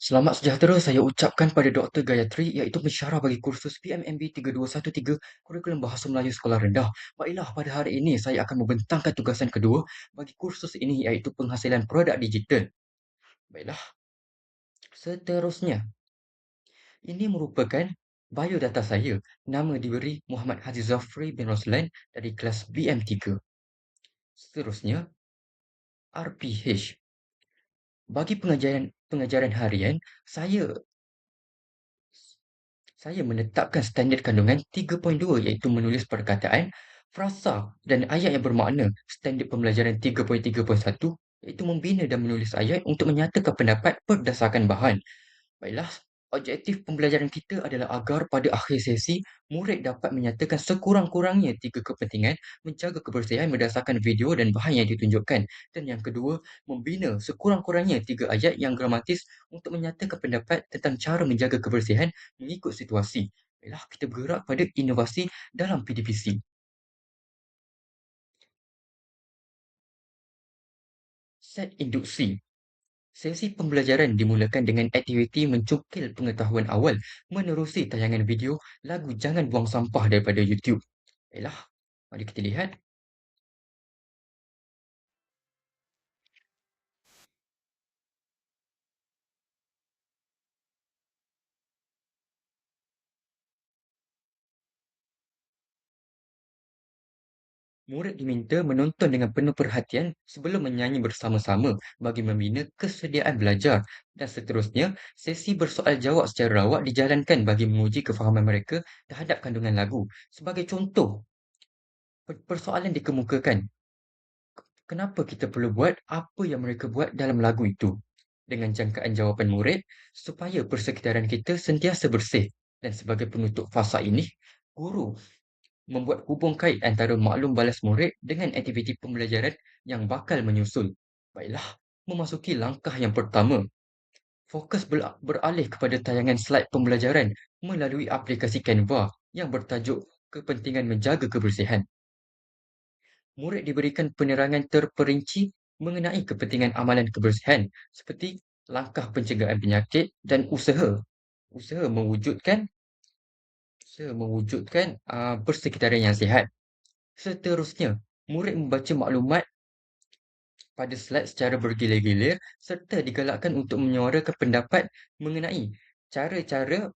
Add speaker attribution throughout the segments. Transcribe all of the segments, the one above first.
Speaker 1: Selamat sejahtera saya ucapkan pada Dr. Gayatri iaitu pensyarah bagi kursus PMMB 3213 Kurikulum Bahasa Melayu Sekolah Rendah. Baiklah, pada hari ini saya akan membentangkan tugasan kedua bagi kursus ini iaitu penghasilan produk digital. Baiklah, seterusnya. Ini merupakan biodata saya. Nama diberi Muhammad Haji Zafri bin Roslan dari kelas BM3. Seterusnya, RPH. Bagi pengajaran harian, saya Saya menetapkan standard kandungan 3.2 iaitu menulis perkataan, frasa dan ayat yang bermakna. Standard pembelajaran 3.3.1 iaitu membina dan menulis ayat untuk menyatakan pendapat berdasarkan bahan. Baiklah, objektif pembelajaran kita adalah agar pada akhir sesi, murid dapat menyatakan sekurang-kurangnya tiga kepentingan, menjaga kebersihan berdasarkan video dan bahan yang ditunjukkan. Dan yang kedua, membina sekurang-kurangnya tiga ayat yang gramatis untuk menyatakan pendapat tentang cara menjaga kebersihan mengikut situasi. Baiklah, kita bergerak pada inovasi dalam PDPC. Set induksi. Sesi pembelajaran dimulakan dengan aktiviti mencukil pengetahuan awal menerusi tayangan video lagu Jangan Buang Sampah daripada YouTube. Baiklah, mari kita lihat. Murid diminta menonton dengan penuh perhatian sebelum menyanyi bersama-sama bagi membina kesediaan belajar. Dan seterusnya, sesi bersoal jawab secara rawak dijalankan bagi menguji kefahaman mereka terhadap kandungan lagu. Sebagai contoh, persoalan dikemukakan. Kenapa kita perlu buat apa yang mereka buat dalam lagu itu? Dengan jangkaan jawapan murid, supaya persekitaran kita sentiasa bersih. Dan sebagai penutup fasa ini, guru membuat hubung kait antara maklum balas murid dengan aktiviti pembelajaran yang bakal menyusul. Baiklah, memasuki langkah yang pertama. Fokus beralih kepada tayangan slide pembelajaran melalui aplikasi Canva yang bertajuk Kepentingan Menjaga Kebersihan. Murid diberikan penerangan terperinci mengenai kepentingan amalan kebersihan seperti langkah pencegahan penyakit dan usaha mewujudkan persekitaran yang sihat. Seterusnya, murid membaca maklumat pada slide secara bergilir-gilir serta digalakkan untuk menyuarakan pendapat mengenai cara-cara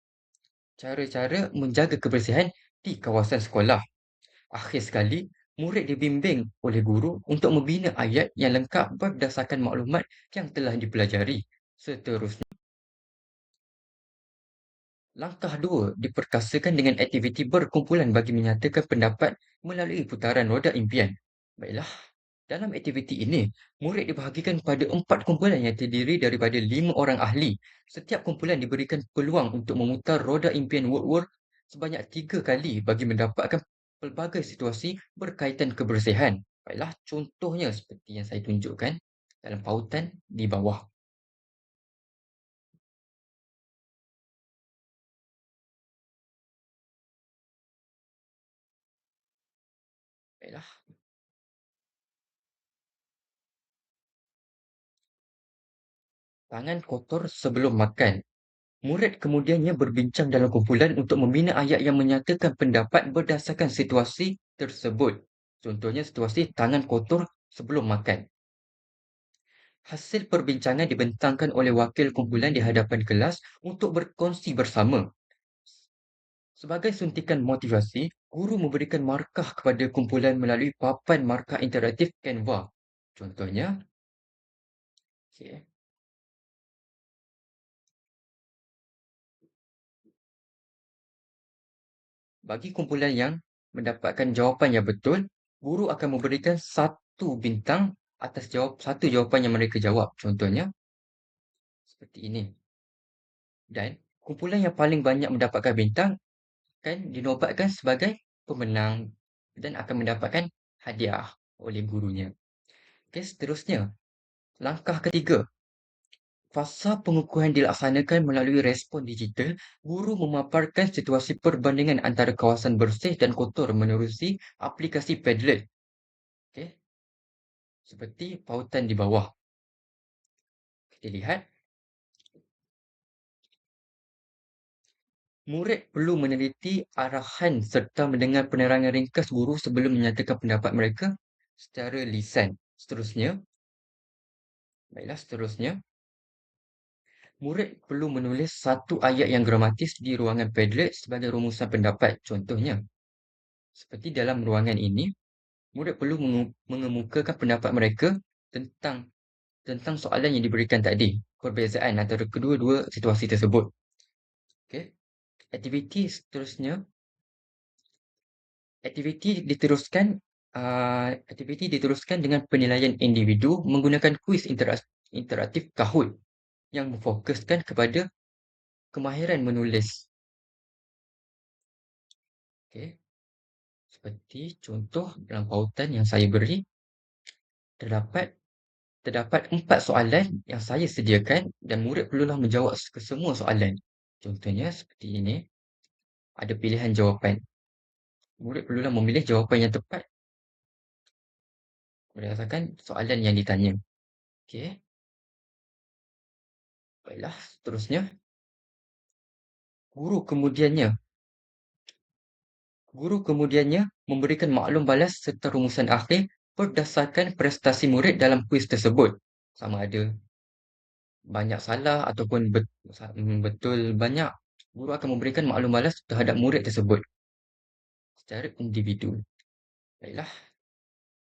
Speaker 1: cara-cara menjaga kebersihan di kawasan sekolah. Akhir sekali, murid dibimbing oleh guru untuk membina ayat yang lengkap berdasarkan maklumat yang telah dipelajari. Seterusnya, langkah 2 diperkasakan dengan aktiviti berkumpulan bagi menyatakan pendapat melalui putaran roda impian. Baiklah, dalam aktiviti ini, murid dibahagikan pada 4 kumpulan yang terdiri daripada 5 orang ahli. Setiap kumpulan diberikan peluang untuk memutar roda impian Woodward sebanyak 3 kali bagi mendapatkan pelbagai situasi berkaitan kebersihan. Baiklah, contohnya seperti yang saya tunjukkan dalam pautan di bawah. Baiklah, tangan kotor sebelum makan. Murid kemudiannya berbincang dalam kumpulan untuk membina ayat yang menyatakan pendapat berdasarkan situasi tersebut. Contohnya situasi tangan kotor sebelum makan. Hasil perbincangan dibentangkan oleh wakil kumpulan di hadapan kelas untuk berkongsi bersama. Sebagai suntikan motivasi, guru memberikan markah kepada kumpulan melalui papan markah interaktif Canva. Contohnya, okey. Bagi kumpulan yang mendapatkan jawapan yang betul, guru akan memberikan satu bintang atas satu jawapan yang mereka jawab. Contohnya, seperti ini. Dan kumpulan yang paling banyak mendapatkan bintang akan dinobatkan sebagai pemenang dan akan mendapatkan hadiah oleh gurunya. Okey, seterusnya. Langkah ketiga. Fasa pengukuhan dilaksanakan melalui respon digital. Guru memaparkan situasi perbandingan antara kawasan bersih dan kotor menerusi aplikasi Padlet. Okey, seperti pautan di bawah. Kita lihat. Murid perlu meneliti arahan serta mendengar penerangan ringkas guru sebelum menyatakan pendapat mereka secara lisan. Seterusnya, murid perlu menulis satu ayat yang gramatis di ruangan Padlet sebagai rumusan pendapat. Contohnya, seperti dalam ruangan ini, murid perlu mengemukakan pendapat mereka tentang tentang soalan yang diberikan tadi. Perbezaan antara kedua-dua situasi tersebut. Okey. Aktiviti seterusnya, aktiviti diteruskan aktiviti diteruskan dengan penilaian individu menggunakan kuis interaktif Kahoot yang memfokuskan kepada kemahiran menulis. Okey. Seperti contoh dalam pautan yang saya beri, terdapat terdapat 4 soalan yang saya sediakan dan murid perlulah menjawab kesemua soalan. Contohnya seperti ini, ada pilihan jawapan. Murid perlulah memilih jawapan yang tepat berdasarkan soalan yang ditanya. Okey, baiklah, seterusnya. Guru kemudiannya Guru kemudiannya memberikan maklum balas serta rumusan akhir berdasarkan prestasi murid dalam kuis tersebut. Sama ada banyak salah ataupun betul banyak, guru akan memberikan maklum balas terhadap murid tersebut secara individu. Baiklah,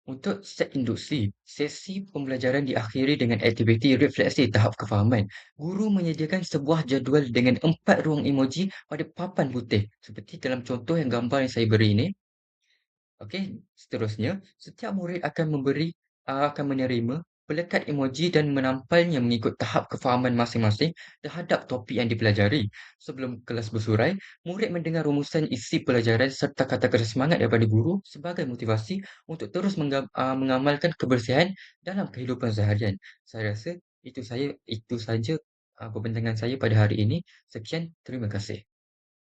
Speaker 1: untuk set induksi, sesi pembelajaran diakhiri dengan aktiviti refleksi tahap kefahaman. Guru menyediakan sebuah jadual dengan 4 ruang emoji pada papan putih. Seperti dalam contoh yang gambar yang saya beri ini. Okey, seterusnya, setiap murid akan menerima pelekat emoji dan menampalnya mengikut tahap kefahaman masing-masing terhadap topik yang dipelajari. Sebelum kelas bersurai, murid mendengar rumusan isi pelajaran serta kata-kata semangat daripada guru sebagai motivasi untuk terus mengamalkan kebersihan dalam kehidupan seharian. Saya rasa itu saja perbincangan saya pada hari ini. Sekian, terima kasih.